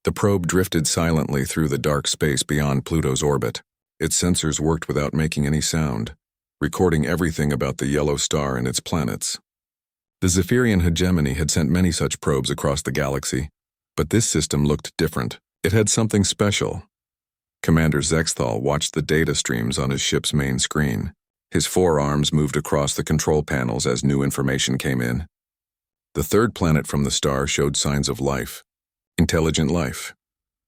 The probe drifted silently through the dark space beyond Pluto's orbit. Its sensors worked without making any sound, recording everything about the yellow star and its planets. The Zephyrian hegemony had sent many such probes across the galaxy, but this system looked different. It had something special. Commander Zexthal watched the data streams on his ship's main screen. His forearms moved across the control panels as new information came in. The third planet from the star showed signs of life. Intelligent life.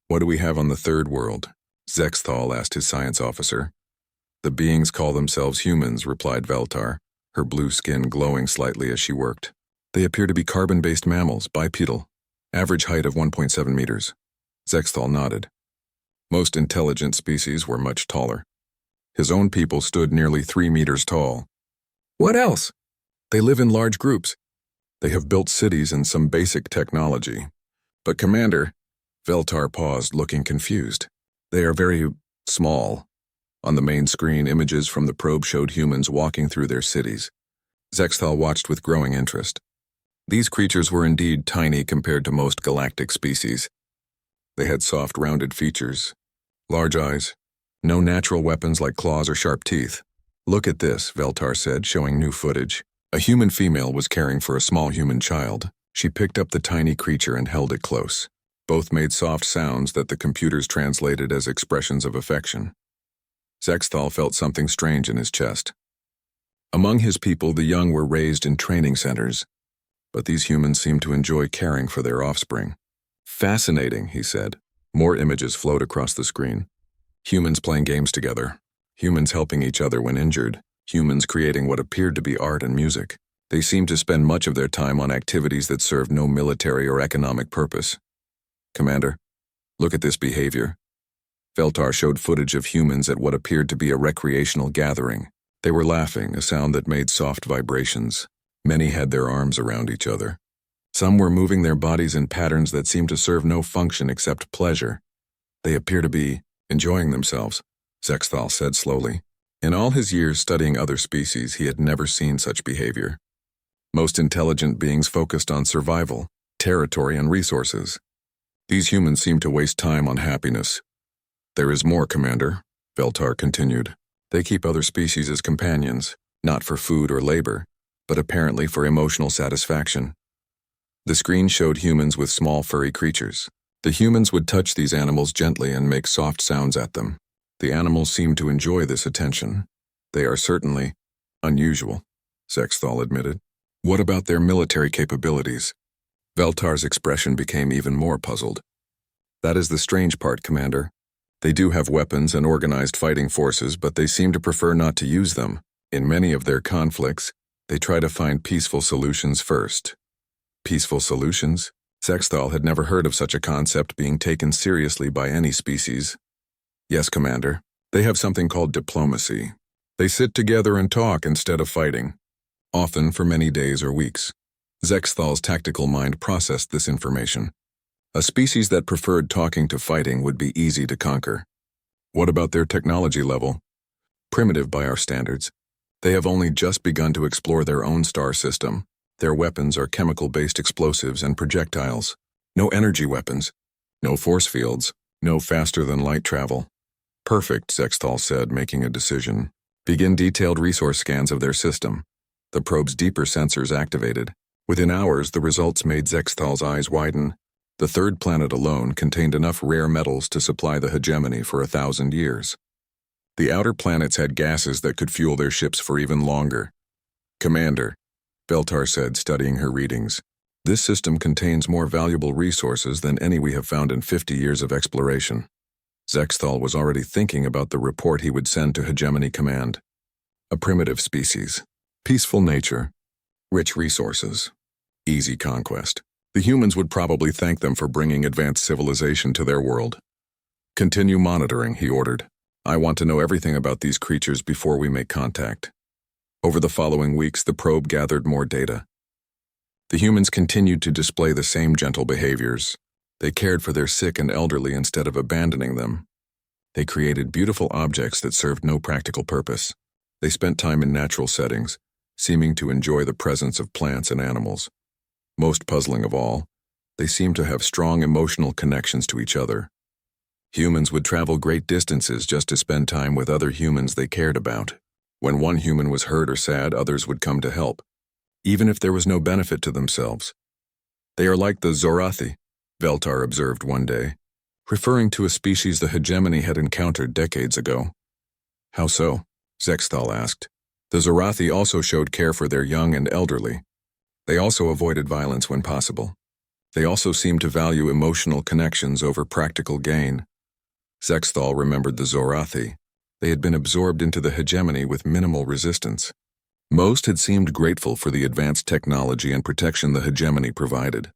What do we have on the third world? Zexthal asked his science officer. The beings call themselves humans, replied Veltar, her blue skin glowing slightly as she worked. They appear to be carbon-based mammals, bipedal. Average height of 1.7 meters. Zexthal nodded. Most intelligent species were much taller. His own people stood nearly 3 meters tall. What else? They live in large groups. They have built cities and some basic technology. But Commander, Veltar paused, looking confused. They are very small. On the main screen, images from the probe showed humans walking through their cities. Zexthal watched with growing interest. These creatures were indeed tiny compared to most galactic species. They had soft, rounded features, large eyes, no natural weapons like claws or sharp teeth. Look at this, Veltar said, showing new footage. A human female was caring for a small human child. She picked up the tiny creature and held it close. Both made soft sounds that the computers translated as expressions of affection. Zexthal felt something strange in his chest. Among his people, the young were raised in training centers, but these humans seemed to enjoy caring for their offspring. Fascinating, he said. More images flowed across the screen. Humans playing games together. Humans helping each other when injured. Humans creating what appeared to be art and music. They seemed to spend much of their time on activities that served no military or economic purpose. Commander, look at this behavior. Veltar showed footage of humans at what appeared to be a recreational gathering. They were laughing, a sound that made soft vibrations. Many had their arms around each other. Some were moving their bodies in patterns that seemed to serve no function except pleasure. They appear to be enjoying themselves, Zexthal said slowly. In all his years studying other species, he had never seen such behavior. Most intelligent beings focused on survival, territory, and resources. These humans seem to waste time on happiness. There is more, Commander, Veltar continued. They keep other species as companions, not for food or labor, but apparently for emotional satisfaction. The screen showed humans with small furry creatures. The humans would touch these animals gently and make soft sounds at them. The animals seemed to enjoy this attention. They are certainly unusual, Zexthal admitted. What about their military capabilities? Veltar's expression became even more puzzled. That is the strange part, Commander. They do have weapons and organized fighting forces, but they seem to prefer not to use them. In many of their conflicts, they try to find peaceful solutions first. Peaceful solutions? Zexthal had never heard of such a concept being taken seriously by any species. Yes, Commander. They have something called diplomacy. They sit together and talk instead of fighting, often for many days or weeks. Zexthal's tactical mind processed this information. A species that preferred talking to fighting would be easy to conquer. What about their technology level? Primitive by our standards. They have only just begun to explore their own star system. Their weapons are chemical-based explosives and projectiles. No energy weapons. No force fields. No faster-than-light travel. Perfect, Zexthal said, making a decision. Begin detailed resource scans of their system. The probe's deeper sensors activated. Within hours, the results made Zexthal's eyes widen. The third planet alone contained enough rare metals to supply the hegemony for 1,000 years. The outer planets had gases that could fuel their ships for even longer. Commander, Veltar said, studying her readings, this system contains more valuable resources than any we have found in 50 years of exploration. Zexthal was already thinking about the report he would send to Hegemony Command. A primitive species. Peaceful nature. Rich resources. Easy conquest. The humans would probably thank them for bringing advanced civilization to their world. Continue monitoring, he ordered. I want to know everything about these creatures before we make contact. Over the following weeks, the probe gathered more data. The humans continued to display the same gentle behaviors. They cared for their sick and elderly instead of abandoning them. They created beautiful objects that served no practical purpose. They spent time in natural settings, seeming to enjoy the presence of plants and animals. Most puzzling of all, They seemed to have strong emotional connections to each other. Humans would travel great distances just to spend time with other humans they cared about. When one human was hurt or sad, others would come to help, even if there was no benefit to themselves. They are like the Zorathi, Veltar observed one day, referring to a species the hegemony had encountered decades ago. How so? Zexthal asked. The Zorathi also showed care for their young and elderly. They also avoided violence when possible. They also seemed to value emotional connections over practical gain. Zexthal remembered the Zorathi. They had been absorbed into the hegemony with minimal resistance. Most had seemed grateful for the advanced technology and protection the hegemony provided.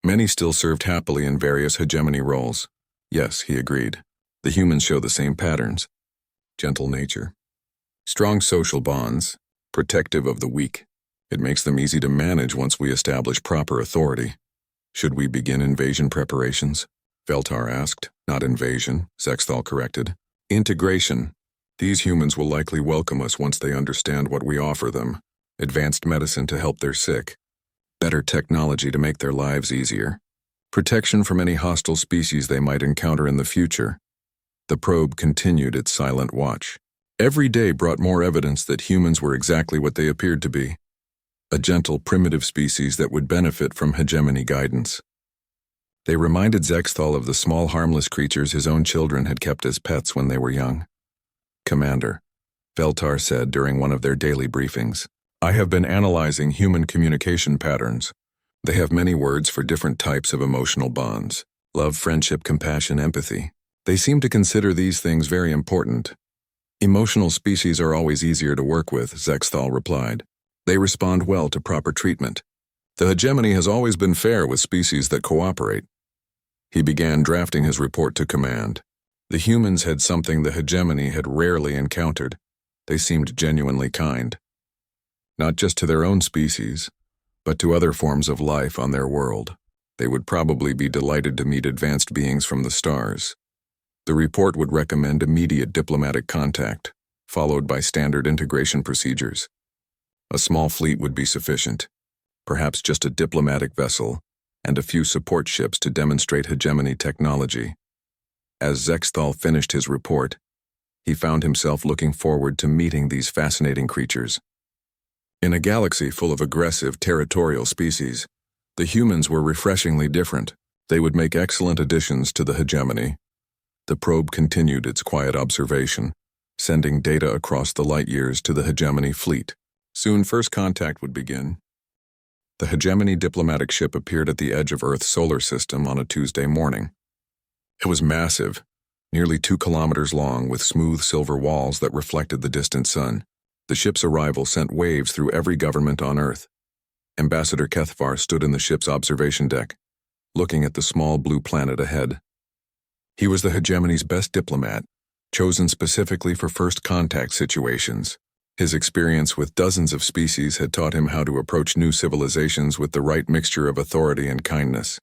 Many still served happily in various hegemony roles. Yes, he agreed. The humans show the same patterns. Gentle nature. Strong social bonds. Protective of the weak. It makes them easy to manage once we establish proper authority. Should we begin invasion preparations? Veltar asked. Not invasion, Zexthal corrected. Integration. These humans will likely welcome us once they understand what we offer them. Advanced medicine to help their sick. Better technology to make their lives easier. Protection from any hostile species they might encounter in the future. The probe continued its silent watch. Every day brought more evidence that humans were exactly what they appeared to be. A gentle, primitive species that would benefit from hegemony guidance. They reminded Zexthal of the small, harmless creatures his own children had kept as pets when they were young. Commander, Veltar said during one of their daily briefings, I have been analyzing human communication patterns. They have many words for different types of emotional bonds. Love, friendship, compassion, empathy. They seem to consider these things very important. Emotional species are always easier to work with, Zexthal replied. They respond well to proper treatment. The hegemony has always been fair with species that cooperate. He began drafting his report to command. The humans had something the hegemony had rarely encountered. They seemed genuinely kind. Not just to their own species, but to other forms of life on their world. They would probably be delighted to meet advanced beings from the stars. The report would recommend immediate diplomatic contact, followed by standard integration procedures. A small fleet would be sufficient, perhaps just a diplomatic vessel and a few support ships to demonstrate hegemony technology. As Zexthal finished his report, he found himself looking forward to meeting these fascinating creatures. In a galaxy full of aggressive, territorial species, the humans were refreshingly different. They would make excellent additions to the hegemony. The probe continued its quiet observation, sending data across the light years to the hegemony fleet. Soon first contact would begin. The hegemony diplomatic ship appeared at the edge of Earth's solar system on a Tuesday morning. It was massive, nearly 2 kilometers long, with smooth silver walls that reflected the distant sun. The ship's arrival sent waves through every government on Earth. Ambassador Kethvar stood in the ship's observation deck, looking at the small blue planet ahead. He was the hegemony's best diplomat, chosen specifically for first contact situations. His experience with dozens of species had taught him how to approach new civilizations with the right mixture of authority and kindness.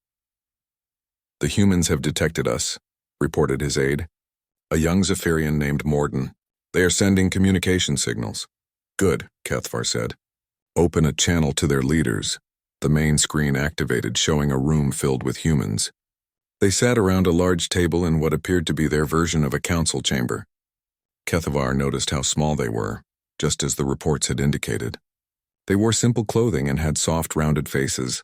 The humans have detected us, reported his aide. A young Zephyrian named Morden. They are sending communication signals. Good, Kethvar said. Open a channel to their leaders. The main screen activated, showing a room filled with humans. They sat around a large table in what appeared to be their version of a council chamber. Kethvar noticed how small they were, just as the reports had indicated. They wore simple clothing and had soft, rounded faces.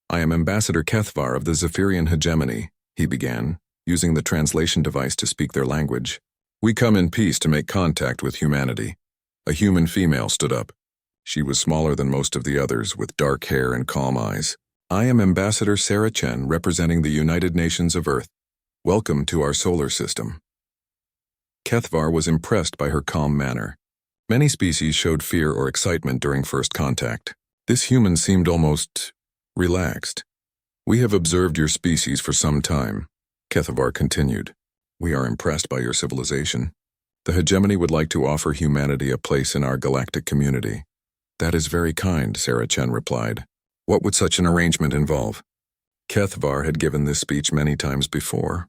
I am Ambassador Kethvar of the Zephyrian hegemony, he began, using the translation device to speak their language. We come in peace to make contact with humanity. A human female stood up. She was smaller than most of the others, with dark hair and calm eyes. I am Ambassador Sarah Chen, representing the United Nations of Earth. Welcome to our solar system. Kethvar was impressed by her calm manner. Many species showed fear or excitement during first contact. This human seemed almost relaxed. We have observed your species for some time, Kethvar continued. We are impressed by your civilization. The hegemony would like to offer humanity a place in our galactic community. That is very kind, Sarah Chen replied. What would such an arrangement involve? Kethvar had given this speech many times before.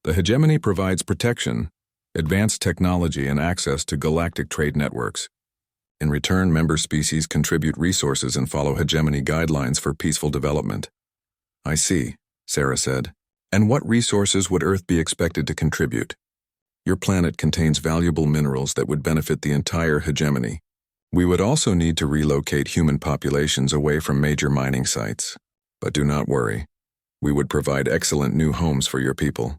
The hegemony provides protection, advanced technology, and access to galactic trade networks. In return, member species contribute resources and follow hegemony guidelines for peaceful development. I see, Sarah said. And what resources would Earth be expected to contribute? Your planet contains valuable minerals that would benefit the entire hegemony. We would also need to relocate human populations away from major mining sites. But do not worry. We would provide excellent new homes for your people.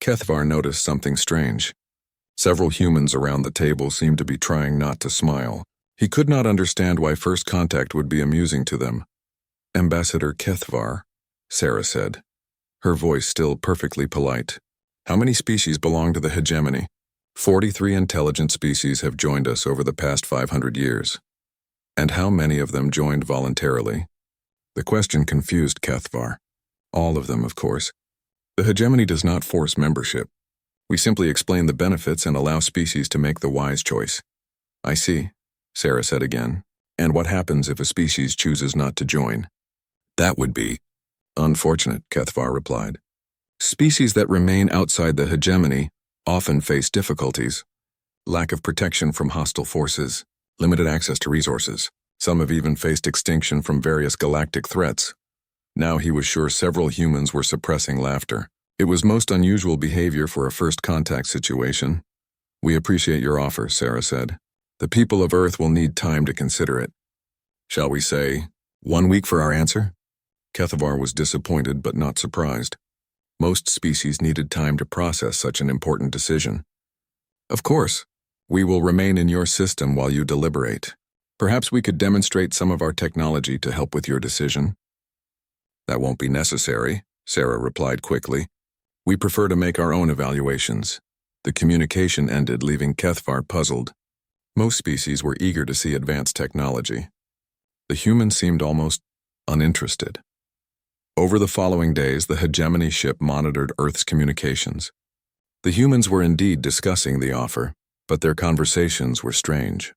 Kethvar noticed something strange. Several humans around the table seemed to be trying not to smile. He could not understand why first contact would be amusing to them. Ambassador Kethvar, Sarah said, her voice still perfectly polite. How many species belong to the hegemony? 43 intelligent species have joined us over the past 500 years. And how many of them joined voluntarily? The question confused Kethvar. All of them, of course. The hegemony does not force membership. We simply explain the benefits and allow species to make the wise choice. I see, Sarah said again. And what happens if a species chooses not to join? That would be unfortunate, Kethvar replied. Species that remain outside the hegemony often face difficulties. Lack of protection from hostile forces, limited access to resources. Some have even faced extinction from various galactic threats. Now he was sure several humans were suppressing laughter. It was most unusual behavior for a first contact situation. We appreciate your offer, Sarah said. The people of Earth will need time to consider it. Shall we say 1 week for our answer? Kethvar was disappointed but not surprised. Most species needed time to process such an important decision. Of course, we will remain in your system while you deliberate. Perhaps we could demonstrate some of our technology to help with your decision. That won't be necessary, Sarah replied quickly. We prefer to make our own evaluations. The communication ended, leaving Kethvar puzzled. Most species were eager to see advanced technology. The humans seemed almost uninterested. Over the following days, the hegemony ship monitored Earth's communications. The humans were indeed discussing the offer, but their conversations were strange.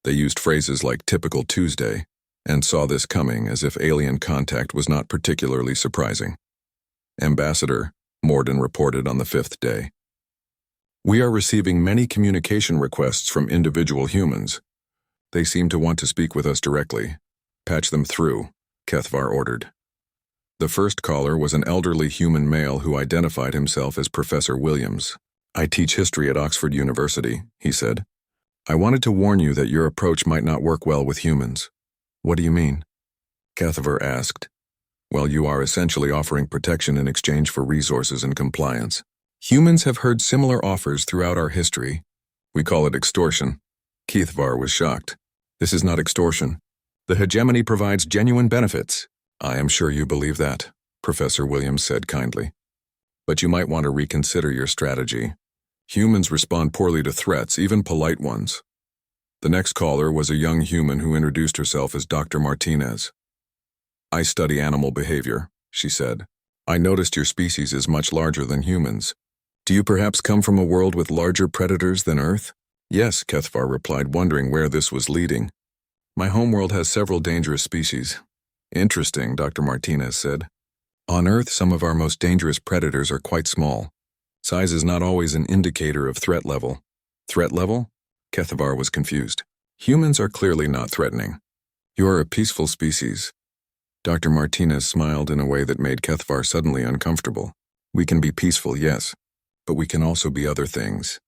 They used phrases like typical Tuesday, and saw this coming as if alien contact was not particularly surprising. Ambassador, Morden reported on the 5th day. We are receiving many communication requests from individual humans. They seem to want to speak with us directly. Patch them through, Kethvar ordered. The first caller was an elderly human male who identified himself as Professor Williams. I teach history at Oxford University, he said. I wanted to warn you that your approach might not work well with humans. What do you mean? Kethvar asked. Well, you are essentially offering protection in exchange for resources and compliance. Humans have heard similar offers throughout our history. We call it extortion. Kethvar was shocked. This is not extortion. The hegemony provides genuine benefits. I am sure you believe that, Professor Williams said kindly. But you might want to reconsider your strategy. Humans respond poorly to threats, even polite ones. The next caller was a young human who introduced herself as Dr. Martinez. I study animal behavior, she said. I noticed your species is much larger than humans. Do you perhaps come from a world with larger predators than Earth? Yes, Kethvar replied, wondering where this was leading. My homeworld has several dangerous species. Interesting, Dr. Martinez said. On Earth, some of our most dangerous predators are quite small. Size is not always an indicator of threat level. Threat level? Kethvar was confused. Humans are clearly not threatening. You are a peaceful species. Dr. Martinez smiled in a way that made Kethvar suddenly uncomfortable. We can be peaceful, yes, but we can also be other things.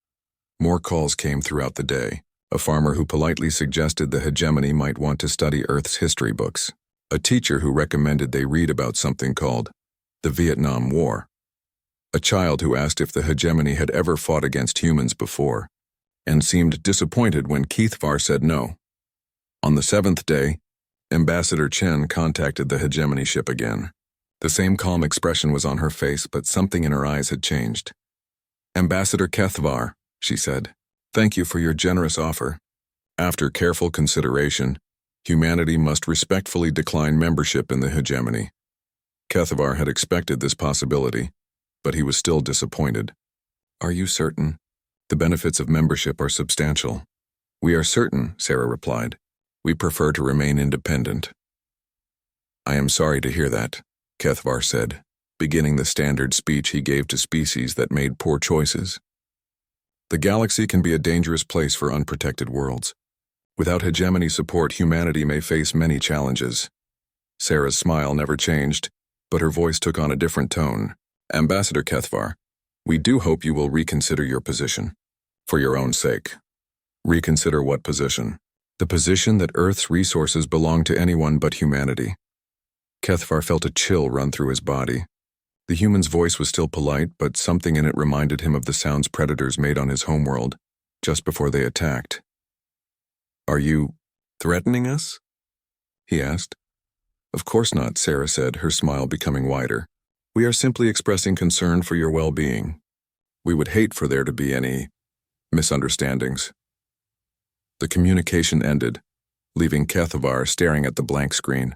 More calls came throughout the day. A farmer who politely suggested the hegemony might want to study Earth's history books. A teacher who recommended they read about something called the Vietnam War. A child who asked if the hegemony had ever fought against humans before, and seemed disappointed when Kethvar said no. On the 7th day, Ambassador Chen contacted the hegemony ship again. The same calm expression was on her face, but something in her eyes had changed. Ambassador Kethvar, she said, thank you for your generous offer. After careful consideration, humanity must respectfully decline membership in the hegemony. Kethvar had expected this possibility, but he was still disappointed. Are you certain? The benefits of membership are substantial. We are certain, Sarah replied. We prefer to remain independent. I am sorry to hear that, Kethvar said, beginning the standard speech he gave to species that made poor choices. The galaxy can be a dangerous place for unprotected worlds. Without hegemony support, humanity may face many challenges. Sarah's smile never changed, but her voice took on a different tone. Ambassador Kethvar, we do hope you will reconsider your position. For your own sake. Reconsider what position? The position that Earth's resources belong to anyone but humanity. Kethvar felt a chill run through his body. The human's voice was still polite, but something in it reminded him of the sounds predators made on his homeworld, just before they attacked. Are you threatening us? He asked. Of course not, Sarah said, her smile becoming wider. We are simply expressing concern for your well-being. We would hate for there to be any misunderstandings. The communication ended, leaving Kethvar staring at the blank screen.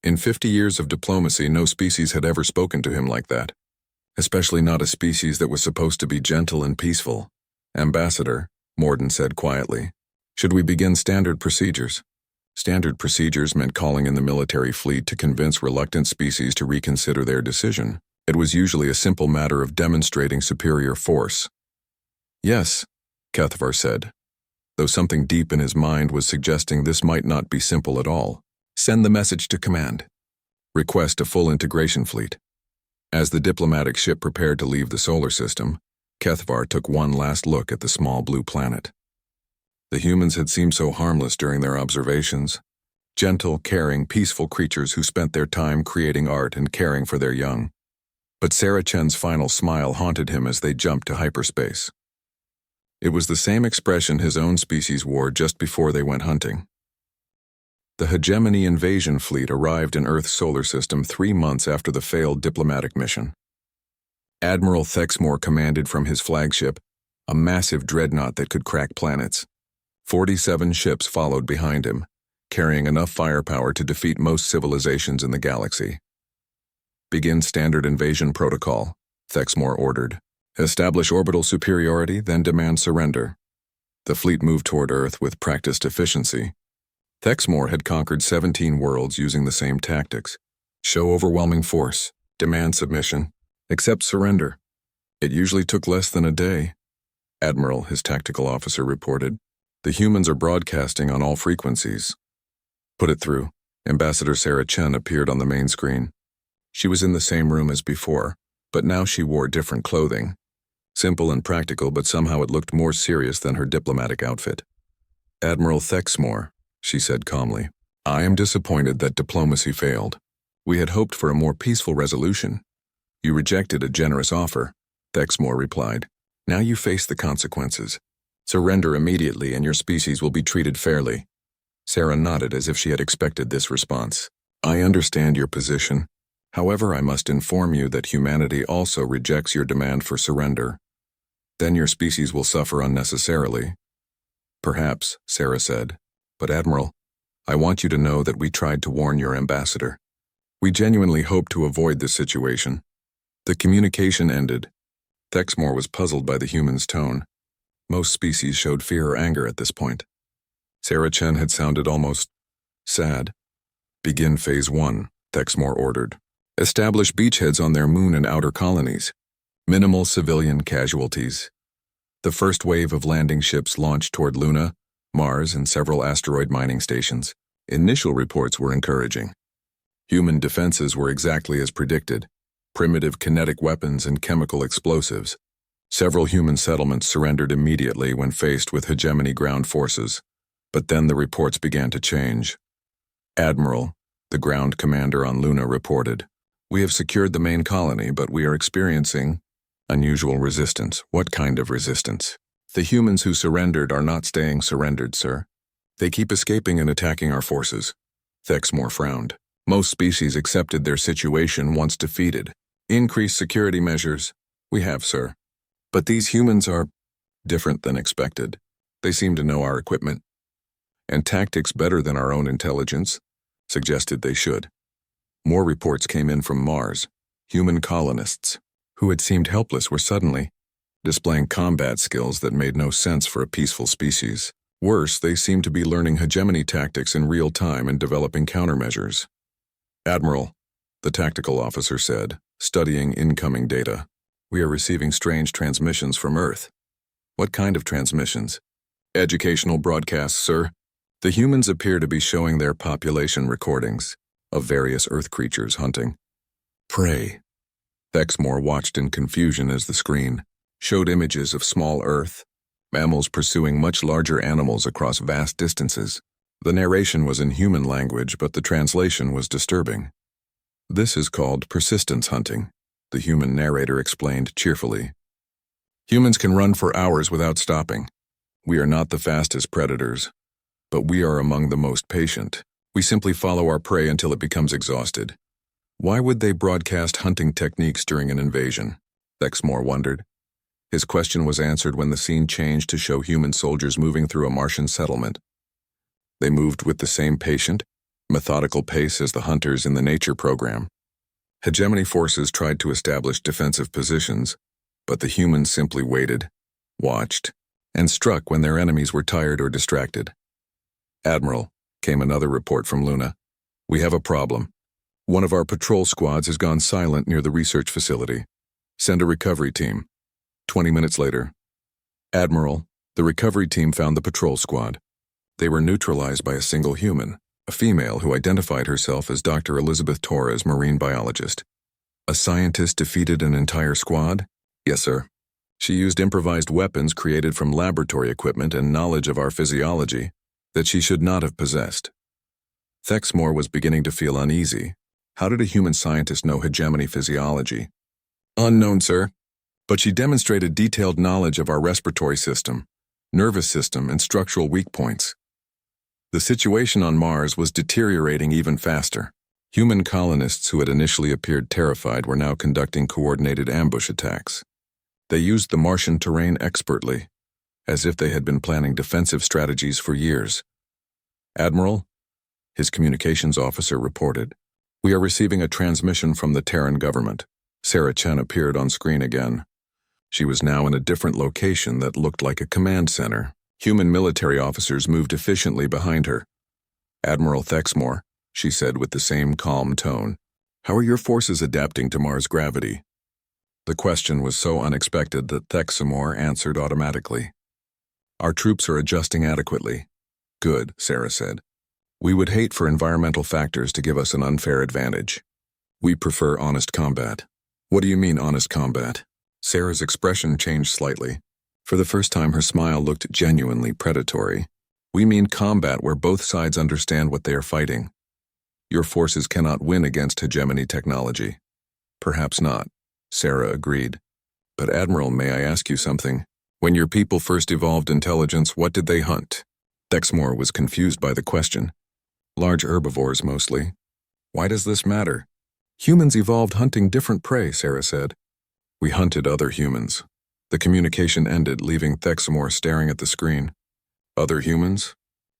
In 50 years of diplomacy, no species had ever spoken to him like that, especially not a species that was supposed to be gentle and peaceful. Ambassador, Morden said quietly, should we begin standard procedures? Standard procedures meant calling in the military fleet to convince reluctant species to reconsider their decision. It was usually a simple matter of demonstrating superior force. Yes, Kethvar said, though something deep in his mind was suggesting this might not be simple at all. Send the message to command. Request a full integration fleet. As the diplomatic ship prepared to leave the solar system, Kethvar took one last look at the small blue planet. The humans had seemed so harmless during their observations. Gentle, caring, peaceful creatures who spent their time creating art and caring for their young. But Sarah Chen's final smile haunted him as they jumped to hyperspace. It was the same expression his own species wore just before they went hunting. The hegemony invasion fleet arrived in Earth's solar system 3 months after the failed diplomatic mission. Admiral Thexmore commanded from his flagship, a massive dreadnought that could crack planets. 47 ships followed behind him, carrying enough firepower to defeat most civilizations in the galaxy. Begin standard invasion protocol, Thexmore ordered. Establish orbital superiority, then demand surrender. The fleet moved toward Earth with practiced efficiency. Thexmore had conquered 17 worlds using the same tactics. Show overwhelming force, demand submission, accept surrender. It usually took less than a day. Admiral, his tactical officer, reported. The humans are broadcasting on all frequencies. Put it through. Ambassador Sarah Chen appeared on the main screen. She was in the same room as before, but now she wore different clothing. Simple and practical, but somehow it looked more serious than her diplomatic outfit. Admiral Thexmore, she said calmly, I am disappointed that diplomacy failed. We had hoped for a more peaceful resolution. You rejected a generous offer, Thexmore replied. Now you face the consequences. Surrender immediately and your species will be treated fairly. Sarah nodded as if she had expected this response. I understand your position. However, I must inform you that humanity also rejects your demand for surrender. Then your species will suffer unnecessarily. Perhaps, Sarah said. But Admiral, I want you to know that we tried to warn your ambassador. We genuinely hope to avoid this situation. The communication ended. Thexmore was puzzled by the human's tone. Most species showed fear or anger at this point. Sarah Chen had sounded almost sad. Begin Phase 1, Thexmore ordered. Establish beachheads on their moon and outer colonies. Minimal civilian casualties. The first wave of landing ships launched toward Luna, Mars, and several asteroid mining stations. Initial reports were encouraging. Human defenses were exactly as predicted. Primitive kinetic weapons and chemical explosives. Several human settlements surrendered immediately when faced with hegemony ground forces. But then the reports began to change. Admiral, the ground commander on Luna, reported, We have secured the main colony, but we are experiencing unusual resistance. What kind of resistance? The humans who surrendered are not staying surrendered, sir. They keep escaping and attacking our forces. Thexmore frowned. Most species accepted their situation once defeated. Increased security measures. We have, sir. But these humans are different than expected. They seem to know our equipment. And tactics better than our own intelligence, suggested they should. More reports came in from Mars. Human colonists, who had seemed helpless, were suddenly displaying combat skills that made no sense for a peaceful species. Worse, they seemed to be learning hegemony tactics in real time and developing countermeasures. Admiral, the tactical officer said, studying incoming data. We are receiving strange transmissions from Earth. What kind of transmissions? Educational broadcasts, sir. The humans appear to be showing their population recordings. of various Earth creatures hunting. Prey. Thexmore watched in confusion as the screen showed images of small Earth mammals pursuing much larger animals across vast distances. The narration was in human language, but the translation was disturbing. This is called persistence hunting, the human narrator explained cheerfully. Humans can run for hours without stopping. We are not the fastest predators, but we are among the most patient. We simply follow our prey until it becomes exhausted. Why would they broadcast hunting techniques during an invasion? Thexmore wondered. His question was answered when the scene changed to show human soldiers moving through a Martian settlement. They moved with the same patient, methodical pace as the hunters in the nature program. Hegemony forces tried to establish defensive positions, but the humans simply waited, watched, and struck when their enemies were tired or distracted. Admiral, came another report from Luna. We have a problem. One of our patrol squads has gone silent near the research facility. Send a recovery team. 20 minutes later. Admiral, the recovery team found the patrol squad. They were neutralized by a single human, a female who identified herself as Dr. Elizabeth Torres, marine biologist. A scientist defeated an entire squad? Yes, sir. She used improvised weapons created from laboratory equipment and knowledge of our physiology that she should not have possessed. Thexmore was beginning to feel uneasy. How did a human scientist know hegemony physiology? Unknown, sir. But she demonstrated detailed knowledge of our respiratory system, nervous system, and structural weak points. The situation on Mars was deteriorating even faster. Human colonists who had initially appeared terrified were now conducting coordinated ambush attacks. They used the Martian terrain expertly, as if they had been planning defensive strategies for years. Admiral, his communications officer reported, we are receiving a transmission from the Terran government. Sarah Chen appeared on screen again. She was now in a different location that looked like a command center. Human military officers moved efficiently behind her. Admiral Thexmore, she said with the same calm tone, how are your forces adapting to Mars gravity? The question was so unexpected that Thexmore answered automatically. Our troops are adjusting adequately. Good, Sarah said. We would hate for environmental factors to give us an unfair advantage. We prefer honest combat. What do you mean, honest combat? Sarah's expression changed slightly. For the first time, her smile looked genuinely predatory. We mean combat where both sides understand what they are fighting. Your forces cannot win against hegemony technology. Perhaps not, Sarah agreed. But Admiral, may I ask you something? When your people first evolved intelligence, what did they hunt? Thexmore was confused by the question. Large herbivores, mostly. Why does this matter? Humans evolved hunting different prey, Sarah said. We hunted other humans. The communication ended, leaving Thexmore staring at the screen. Other humans?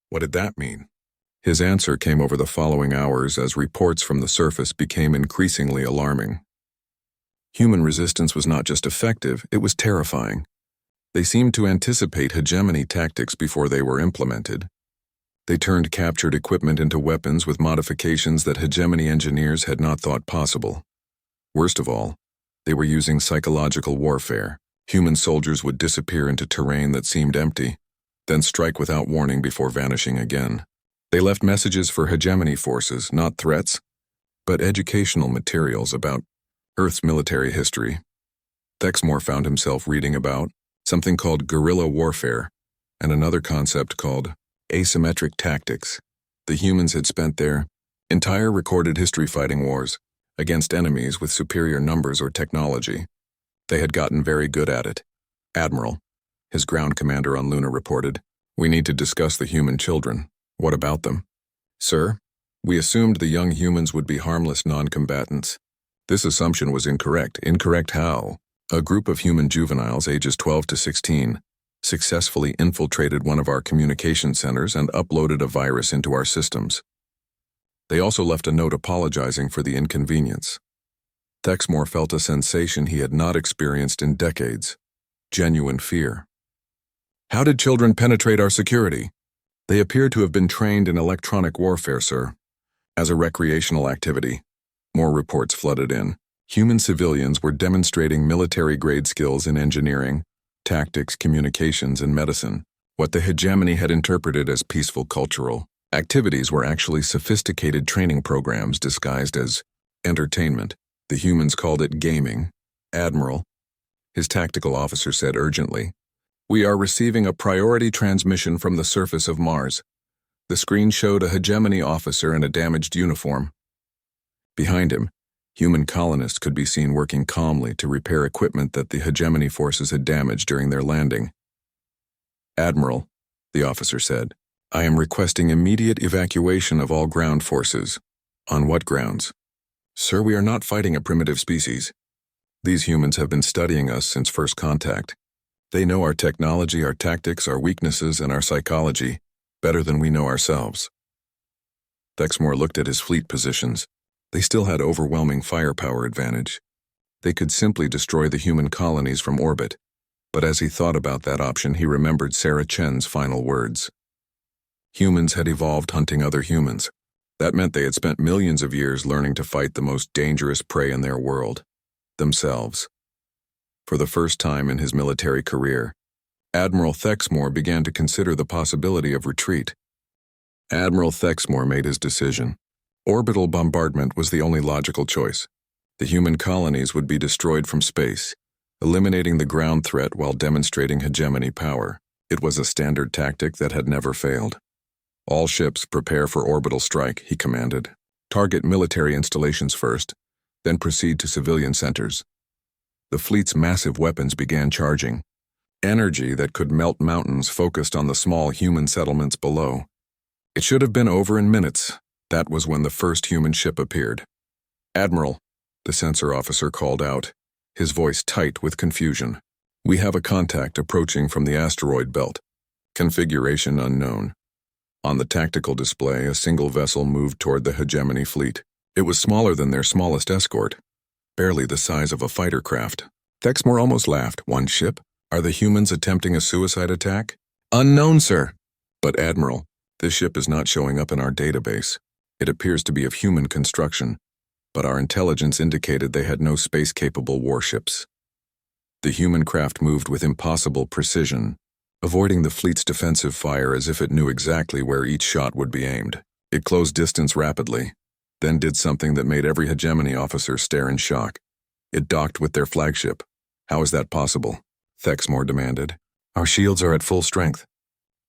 What did that mean? His answer came over the following hours as reports from the surface became increasingly alarming. Human resistance was not just effective, it was terrifying. They seemed to anticipate hegemony tactics before they were implemented. They turned captured equipment into weapons with modifications that hegemony engineers had not thought possible. Worst of all, they were using psychological warfare. Human soldiers would disappear into terrain that seemed empty, then strike without warning before vanishing again. They left messages for hegemony forces, not threats, but educational materials about Earth's military history. Thexmore found himself reading about something called guerrilla warfare and another concept called asymmetric tactics. The humans had spent their entire recorded history fighting wars against enemies with superior numbers or technology. They had gotten very good at it. Admiral, his ground commander on Luna reported, we need to discuss the human children. What about them? Sir, we assumed the young humans would be harmless non-combatants. This assumption was incorrect. Incorrect how? A group of human juveniles ages 12 to 16 successfully infiltrated one of our communication centers and uploaded a virus into our systems. They also left a note apologizing for the inconvenience. Thexmore felt a sensation he had not experienced in decades. Genuine fear. How did children penetrate our security? They appear to have been trained in electronic warfare, sir. As a recreational activity. More reports flooded in. Human civilians were demonstrating military-grade skills in engineering, tactics, communications, and medicine, what the hegemony had interpreted as peaceful cultural Activities were actually sophisticated training programs disguised as entertainment. The humans called it gaming. Admiral, his tactical officer said urgently, "We are receiving a priority transmission from the surface of Mars." The screen showed a hegemony officer in a damaged uniform. Behind him, human colonists could be seen working calmly to repair equipment that the hegemony forces had damaged during their landing. "Admiral," the officer said, "I am requesting immediate evacuation of all ground forces." "On what grounds?" "Sir, we are not fighting a primitive species. These humans have been studying us since first contact. They know our technology, our tactics, our weaknesses, and our psychology better than we know ourselves." Thexmore looked at his fleet positions. They still had overwhelming firepower advantage. They could simply destroy the human colonies from orbit. But as he thought about that option, he remembered Sarah Chen's final words. Humans had evolved hunting other humans. That meant they had spent millions of years learning to fight the most dangerous prey in their world, themselves. For the first time in his military career, Admiral Thexmore began to consider the possibility of retreat. Admiral Thexmore made his decision. Orbital bombardment was the only logical choice. The human colonies would be destroyed from space, eliminating the ground threat while demonstrating hegemony power. It was a standard tactic that had never failed. "All ships prepare for orbital strike," he commanded. "Target military installations first, then proceed to civilian centers." The fleet's massive weapons began charging. Energy that could melt mountains focused on the small human settlements below. It should have been over in minutes. That was when the first human ship appeared. "Admiral," the sensor officer called out, his voice tight with confusion. "We have a contact approaching from the asteroid belt. Configuration unknown." On the tactical display, a single vessel moved toward the hegemony fleet. It was smaller than their smallest escort, barely the size of a fighter craft. Thexmore almost laughed. "One ship? Are the humans attempting a suicide attack?" "Unknown, sir." "But Admiral, this ship is not showing up in our database. It appears to be of human construction, but our intelligence indicated they had no space-capable warships." The human craft moved with impossible precision, avoiding the fleet's defensive fire as if it knew exactly where each shot would be aimed. It closed distance rapidly, then did something that made every hegemony officer stare in shock. It docked with their flagship. "How is that possible?" Thexmore demanded. "Our shields are at full strength."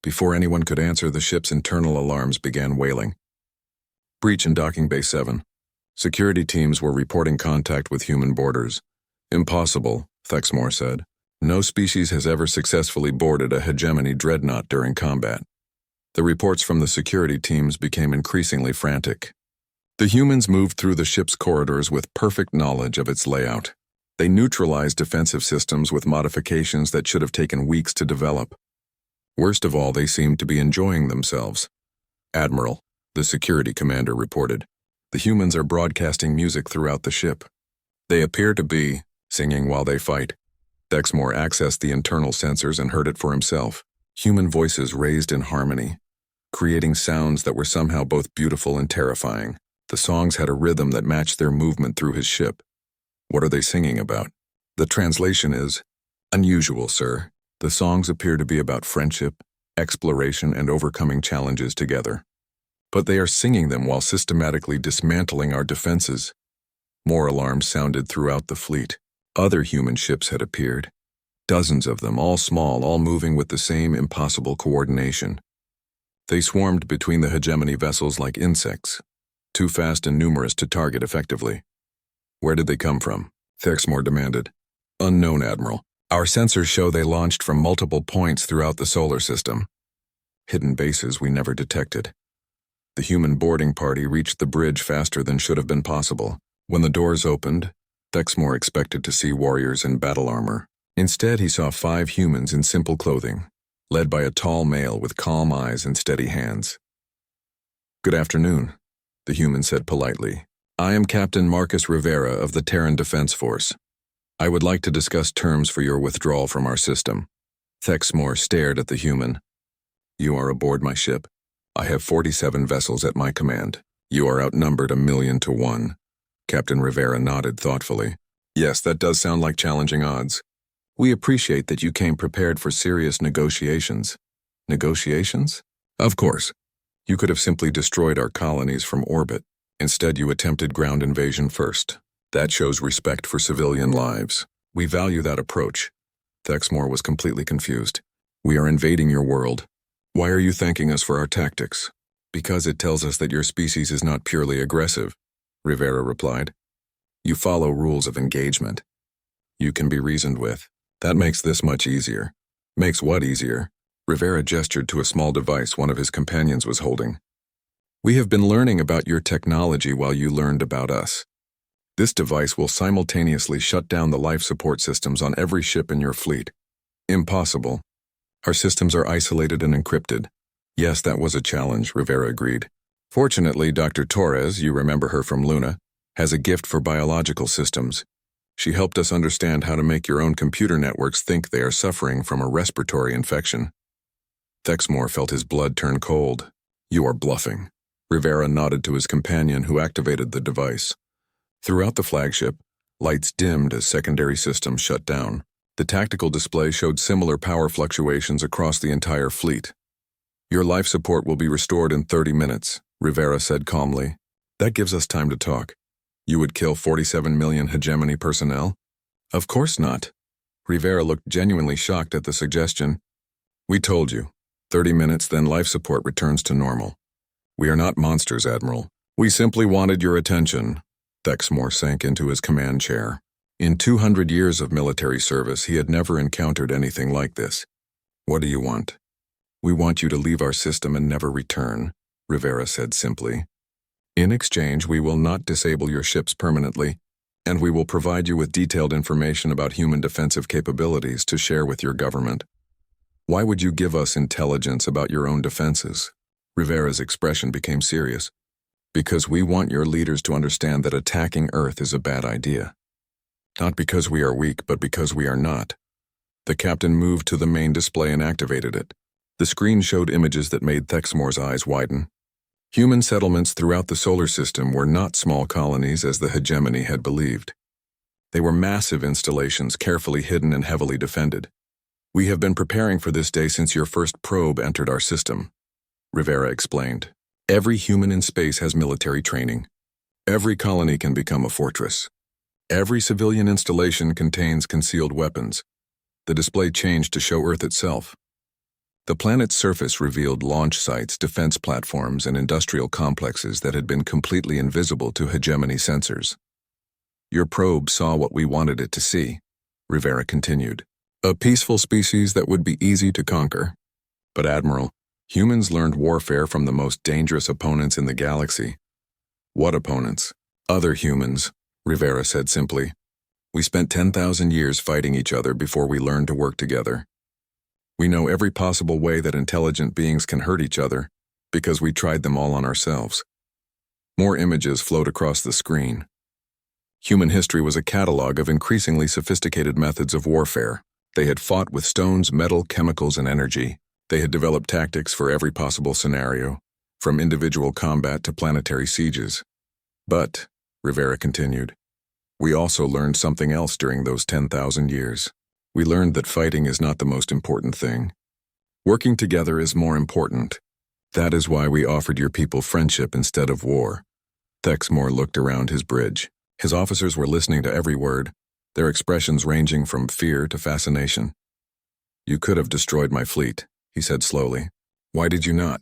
Before anyone could answer, the ship's internal alarms began wailing. "Breach in Docking Bay 7. Security teams were reporting contact with human boarders." "Impossible," Thexmore said. "No species has ever successfully boarded a hegemony dreadnought during combat." The reports from the security teams became increasingly frantic. The humans moved through the ship's corridors with perfect knowledge of its layout. They neutralized defensive systems with modifications that should have taken weeks to develop. Worst of all, they seemed to be enjoying themselves. "Admiral," the security commander reported, "the humans are broadcasting music throughout the ship. They appear to be singing while they fight." Thexmore accessed the internal sensors and heard it for himself. Human voices raised in harmony, creating sounds that were somehow both beautiful and terrifying. The songs had a rhythm that matched their movement through his ship. "What are they singing about?" The translation is, "Unusual, sir. The songs appear to be about friendship, exploration, and overcoming challenges together. But they are singing them while systematically dismantling our defenses." More alarms sounded throughout the fleet. Other human ships had appeared. Dozens of them, all small, all moving with the same impossible coordination. They swarmed between the hegemony vessels like insects, too fast and numerous to target effectively. "Where did they come from?" Thexmore demanded. "Unknown, Admiral. Our sensors show they launched from multiple points throughout the solar system. Hidden bases we never detected." The human boarding party reached the bridge faster than should have been possible. When the doors opened, Thexmore expected to see warriors in battle armor. Instead, he saw 5 humans in simple clothing, led by a tall male with calm eyes and steady hands. "Good afternoon," the human said politely. "I am Captain Marcus Rivera of the Terran Defense Force. I would like to discuss terms for your withdrawal from our system." Thexmore stared at the human. "You are aboard my ship. I have 47 vessels at my command. You are outnumbered 1,000,000 to 1. Captain Rivera nodded thoughtfully. "Yes, that does sound like challenging odds. We appreciate that you came prepared for serious negotiations." "Negotiations?" "Of course. You could have simply destroyed our colonies from orbit. Instead, you attempted ground invasion first. That shows respect for civilian lives. We value that approach. Thexmore was completely confused. We are invading your world. Why are you thanking us for our tactics? Because it tells us that your species is not purely aggressive, Rivera replied. You follow rules of engagement. You can be reasoned with. That makes this much easier. Makes what easier? Rivera gestured to a small device one of his companions was holding. We have been learning about your technology while you learned about us. This device will simultaneously shut down the life support systems on every ship in your fleet. Impossible. Our systems are isolated and encrypted. Yes, that was a challenge, Rivera agreed. Fortunately, Dr. Torres, you remember her from Luna, has a gift for biological systems. She helped us understand how to make your own computer networks think they are suffering from a respiratory infection. Thexmore felt his blood turn cold. You are bluffing. Rivera nodded to his companion, who activated the device. Throughout the flagship, lights dimmed as secondary systems shut down. The tactical display showed similar power fluctuations across the entire fleet. Your life support will be restored in 30 minutes, Rivera said calmly. That gives us time to talk. You would kill 47 million hegemony personnel? Of course not. Rivera looked genuinely shocked at the suggestion. We told you. 30 minutes, then life support returns to normal. We are not monsters, Admiral. We simply wanted your attention. Thexmore sank into his command chair. In 200 years of military service, he had never encountered anything like this. What do you want? We want you to leave our system and never return, Rivera said simply. In exchange, we will not disable your ships permanently, and we will provide you with detailed information about human defensive capabilities to share with your government. Why would you give us intelligence about your own defenses? Rivera's expression became serious. Because we want your leaders to understand that attacking Earth is a bad idea. Not because we are weak, but because we are not. The captain moved to the main display and activated it. The screen showed images that made Thexmore's eyes widen. Human settlements throughout the solar system were not small colonies as the hegemony had believed. They were massive installations, carefully hidden and heavily defended. We have been preparing for this day since your first probe entered our system, Rivera explained. Every human in space has military training. Every colony can become a fortress. Every civilian installation contains concealed weapons. The display changed to show Earth itself. The planet's surface revealed launch sites, defense platforms, and industrial complexes that had been completely invisible to hegemony sensors. Your probe saw what we wanted it to see, Rivera continued. A peaceful species that would be easy to conquer. But Admiral, humans learned warfare from the most dangerous opponents in the galaxy. What opponents? Other humans, Rivera said simply. We spent 10,000 years fighting each other before we learned to work together. We know every possible way that intelligent beings can hurt each other, because we tried them all on ourselves. More images flowed across the screen. Human history was a catalog of increasingly sophisticated methods of warfare. They had fought with stones, metal, chemicals, and energy. They had developed tactics for every possible scenario, from individual combat to planetary sieges. But, Rivera continued, we also learned something else during those 10,000 years. We learned that fighting is not the most important thing. Working together is more important. That is why we offered your people friendship instead of war. Thexmore looked around his bridge. His officers were listening to every word, their expressions ranging from fear to fascination. You could have destroyed my fleet, he said slowly. Why did you not?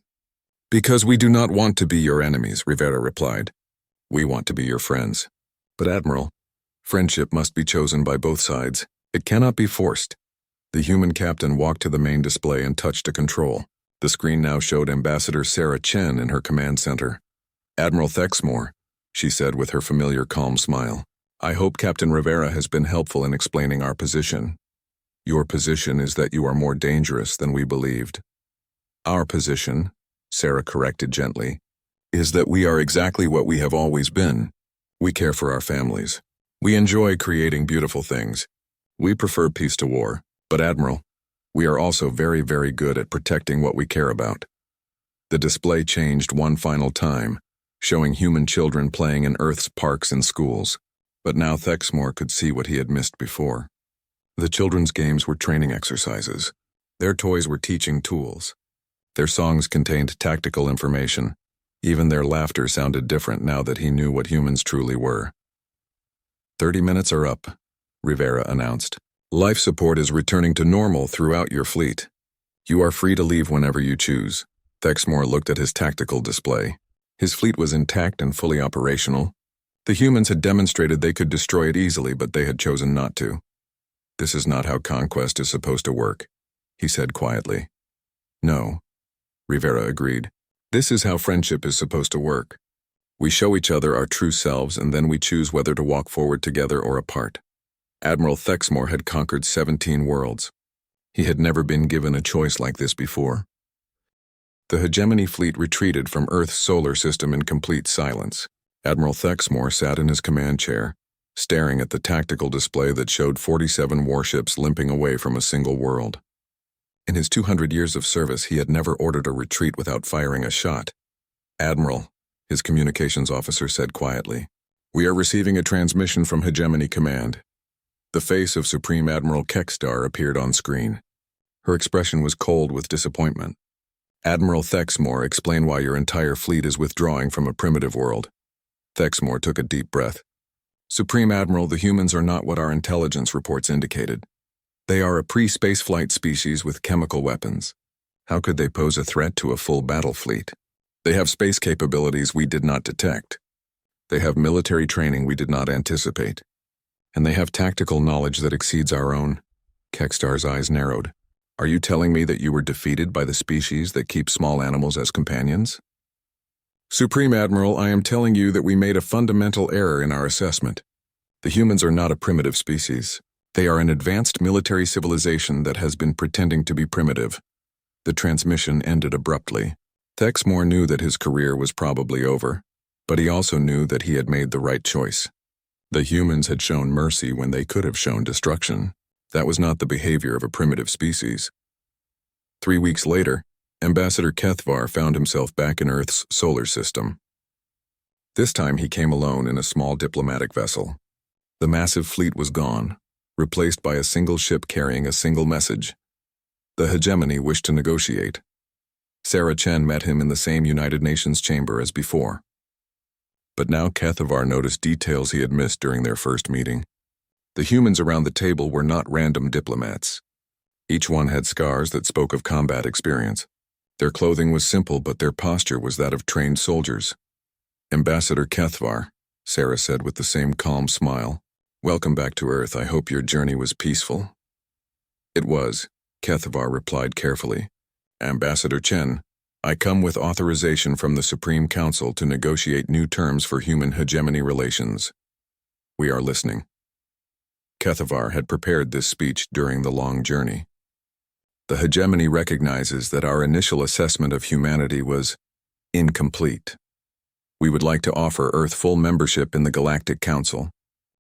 Because we do not want to be your enemies, Rivera replied. We want to be your friends. But Admiral, friendship must be chosen by both sides. It cannot be forced. The human captain walked to the main display and touched a control. The screen now showed Ambassador Sarah Chen in her command center. Admiral Thexmore, she said with her familiar calm smile. I hope Captain Rivera has been helpful in explaining our position. Your position is that you are more dangerous than we believed. Our position, Sarah corrected gently, is that we are exactly what we have always been. We care for our families. We enjoy creating beautiful things. We prefer peace to war, but Admiral, we are also very, very good at protecting what we care about. The display changed one final time, showing human children playing in Earth's parks and schools. But now Thexmore could see what he had missed before. The children's games were training exercises. Their toys were teaching tools. Their songs contained tactical information. Even their laughter sounded different now that he knew what humans truly were. 30 minutes are up, Rivera announced. Life support is returning to normal throughout your fleet. You are free to leave whenever you choose. Thexmore looked at his tactical display. His fleet was intact and fully operational. The humans had demonstrated they could destroy it easily, but they had chosen not to. This is not how conquest is supposed to work, he said quietly. No, Rivera agreed. This is how friendship is supposed to work. We show each other our true selves, and then we choose whether to walk forward together or apart. Admiral Thexmore had conquered 17 worlds. He had never been given a choice like this before. The hegemony fleet retreated from Earth's solar system in complete silence. Admiral Thexmore sat in his command chair, staring at the tactical display that showed 47 warships limping away from a single world. In his 200 years of service, he had never ordered a retreat without firing a shot. Admiral, his communications officer said quietly, we are receiving a transmission from Hegemony Command. The face of Supreme Admiral Kekstar appeared on screen. Her expression was cold with disappointment. Admiral Thexmore, explain why your entire fleet is withdrawing from a primitive world. Thexmore took a deep breath. Supreme Admiral, the humans are not what our intelligence reports indicated. They are a pre-spaceflight species with chemical weapons. How could they pose a threat to a full battle fleet? They have space capabilities we did not detect. They have military training we did not anticipate. And they have tactical knowledge that exceeds our own. Kekstar's eyes narrowed. Are you telling me that you were defeated by the species that keep small animals as companions? Supreme Admiral, I am telling you that we made a fundamental error in our assessment. The humans are not a primitive species. They are an advanced military civilization that has been pretending to be primitive. The transmission ended abruptly. Thexmore knew that his career was probably over, but he also knew that he had made the right choice. The humans had shown mercy when they could have shown destruction. That was not the behavior of a primitive species. 3 weeks later, Ambassador Kethvar found himself back in Earth's solar system. This time he came alone in a small diplomatic vessel. The massive fleet was gone, replaced by a single ship carrying a single message. The hegemony wished to negotiate. Sarah Chen met him in the same United Nations chamber as before. But now Kethvar noticed details he had missed during their first meeting. The humans around the table were not random diplomats. Each one had scars that spoke of combat experience. Their clothing was simple, but their posture was that of trained soldiers. Ambassador Kethvar, Sarah said with the same calm smile. Welcome back to Earth. I hope your journey was peaceful. It was, Kethvar replied carefully. Ambassador Chen, I come with authorization from the Supreme Council to negotiate new terms for human hegemony relations. We are listening. Kethvar had prepared this speech during the long journey. The hegemony recognizes that our initial assessment of humanity was incomplete. We would like to offer Earth full membership in the Galactic Council,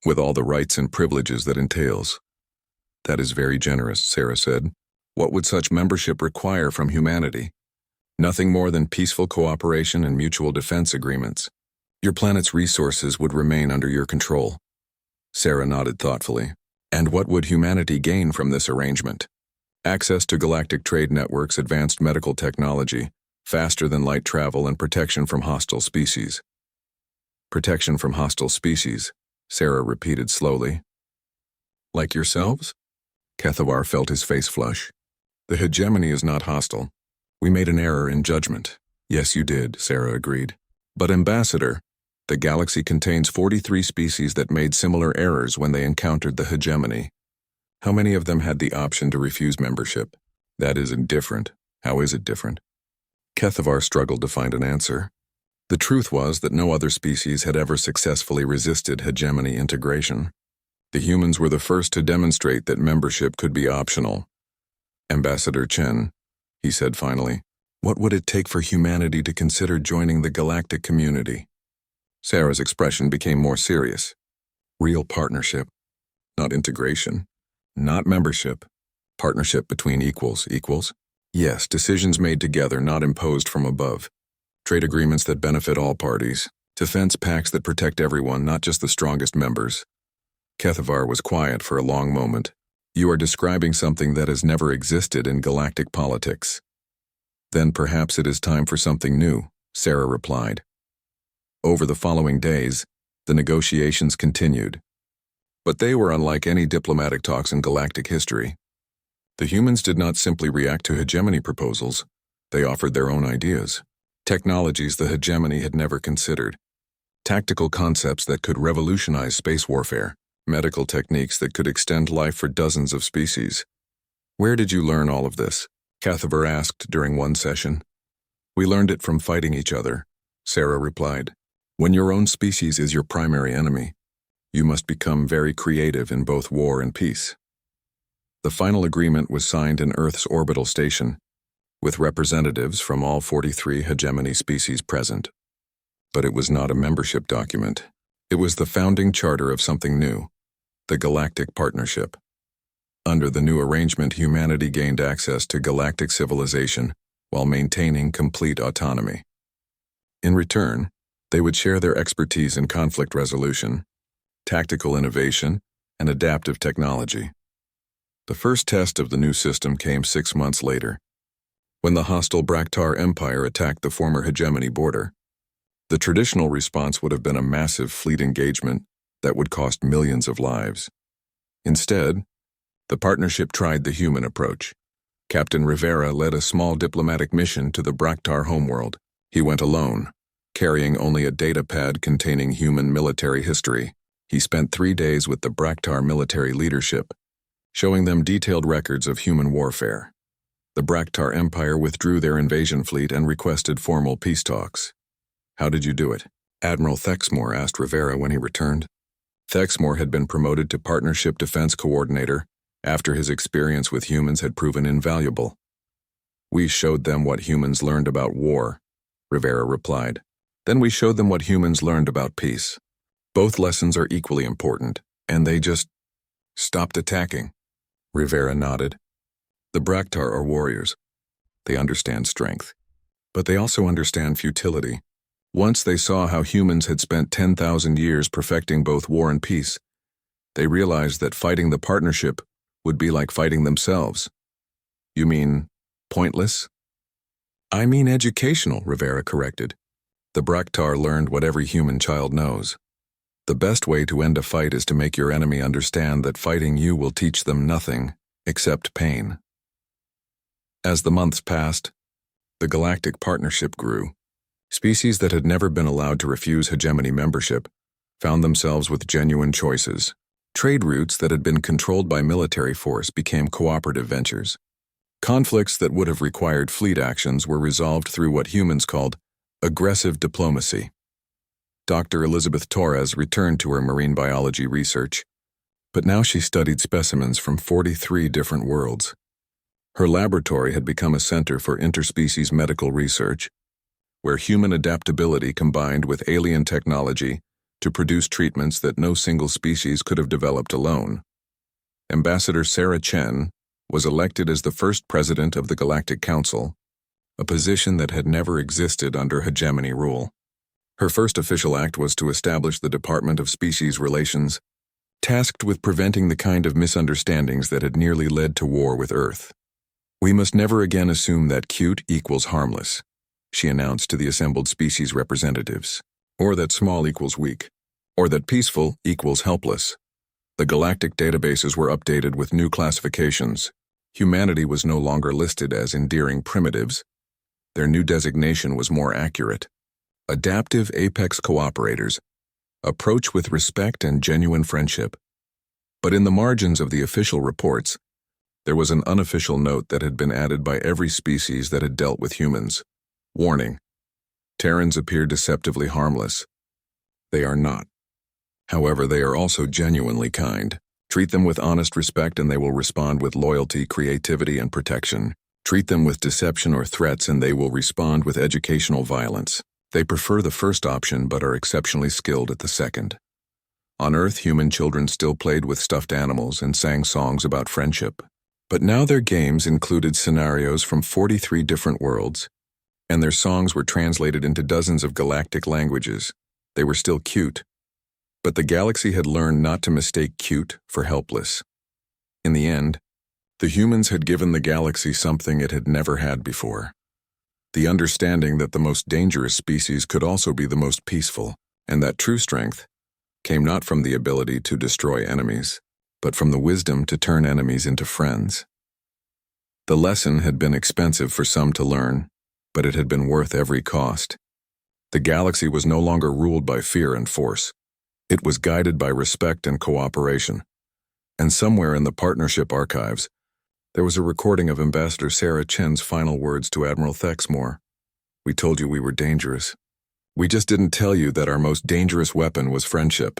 with all the rights and privileges that entails. That is very generous, Sarah said. What would such membership require from humanity? Nothing more than peaceful cooperation and mutual defense agreements. Your planet's resources would remain under your control. Sarah nodded thoughtfully. And what would humanity gain from this arrangement? Access to galactic trade networks, advanced medical technology, faster-than-light travel, and protection from hostile species. Protection from hostile species, Sarah repeated slowly. Like yourselves? Kethvar felt his face flush. The hegemony is not hostile. We made an error in judgment. Yes, you did, Sarah agreed. But Ambassador, the galaxy contains 43 species that made similar errors when they encountered the hegemony. How many of them had the option to refuse membership? That isn't different. How is it different? Kethvar struggled to find an answer. The truth was that no other species had ever successfully resisted hegemony integration. The humans were the first to demonstrate that membership could be optional. Ambassador Chen, he said finally, what would it take for humanity to consider joining the galactic community? Sarah's expression became more serious. Real partnership, not integration, not membership. Partnership between equals. Yes, decisions made together, not imposed from above. Trade agreements that benefit all parties. Defense pacts that protect everyone, not just the strongest members. Kethvar was quiet for a long moment. You are describing something that has never existed in galactic politics. Then perhaps it is time for something new, Sarah replied. Over the following days, the negotiations continued. But they were unlike any diplomatic talks in galactic history. The humans did not simply react to hegemony proposals, they offered their own ideas. Technologies the hegemony had never considered. Tactical concepts that could revolutionize space warfare. Medical techniques that could extend life for dozens of species. Where did you learn all of this? Cathaver asked during one session. We learned it from fighting each other, Sarah replied. When your own species is your primary enemy, you must become very creative in both war and peace. The final agreement was signed in Earth's orbital station, with representatives from all 43 hegemony species present. But it was not a membership document. It was the founding charter of something new, the Galactic Partnership. Under the new arrangement, humanity gained access to galactic civilization while maintaining complete autonomy. In return, they would share their expertise in conflict resolution, tactical innovation, and adaptive technology. The first test of the new system came 6 months later, when the hostile Brackar Empire attacked the former hegemony border. The traditional response would have been a massive fleet engagement that would cost millions of lives. Instead, the partnership tried the human approach. Captain Rivera led a small diplomatic mission to the Brackar homeworld. He went alone, carrying only a datapad containing human military history. He spent 3 days with the Brackar military leadership, showing them detailed records of human warfare. The Brackar Empire withdrew their invasion fleet and requested formal peace talks. How did you do it? Admiral Thexmore asked Rivera when he returned. Thexmore had been promoted to Partnership Defense Coordinator after his experience with humans had proven invaluable. We showed them what humans learned about war, Rivera replied. Then we showed them what humans learned about peace. Both lessons are equally important, and they just stopped attacking. Rivera nodded. The Brackar are warriors. They understand strength, but they also understand futility. Once they saw how humans had spent 10,000 years perfecting both war and peace, they realized that fighting the partnership would be like fighting themselves. You mean pointless? I mean educational, Rivera corrected. The Brackar learned what every human child knows. The best way to end a fight is to make your enemy understand that fighting you will teach them nothing except pain. As the months passed, the Galactic Partnership grew. Species that had never been allowed to refuse hegemony membership found themselves with genuine choices. Trade routes that had been controlled by military force became cooperative ventures. Conflicts that would have required fleet actions were resolved through what humans called aggressive diplomacy. Dr. Elizabeth Torres returned to her marine biology research, but now she studied specimens from 43 different worlds. Her laboratory had become a center for interspecies medical research, where human adaptability combined with alien technology to produce treatments that no single species could have developed alone. Ambassador Sarah Chen was elected as the first president of the Galactic Council, a position that had never existed under hegemony rule. Her first official act was to establish the Department of Species Relations, tasked with preventing the kind of misunderstandings that had nearly led to war with Earth. We must never again assume that cute equals harmless, she announced to the assembled species representatives, or that small equals weak, or that peaceful equals helpless. The galactic databases were updated with new classifications. Humanity was no longer listed as endearing primitives. Their new designation was more accurate. Adaptive apex cooperators, approach with respect and genuine friendship. But in the margins of the official reports, there was an unofficial note that had been added by every species that had dealt with humans. Warning: Terrans appear deceptively harmless. They are not. However, they are also genuinely kind. Treat them with honest respect and they will respond with loyalty, creativity, and protection. Treat them with deception or threats and they will respond with educational violence. They prefer the first option but are exceptionally skilled at the second. On Earth, human children still played with stuffed animals and sang songs about friendship. But now their games included scenarios from 43 different worlds, and their songs were translated into dozens of galactic languages. They were still cute, but the galaxy had learned not to mistake cute for helpless. In the end, the humans had given the galaxy something it had never had before: The understanding that the most dangerous species could also be the most peaceful, and that true strength came not from the ability to destroy enemies, but from the wisdom to turn enemies into friends. The lesson had been expensive for some to learn, but it had been worth every cost. The galaxy was no longer ruled by fear and force. It was guided by respect and cooperation. And somewhere in the partnership archives, there was a recording of Ambassador Sarah Chen's final words to Admiral Thexmore. "We told you we were dangerous. We just didn't tell you that our most dangerous weapon was friendship."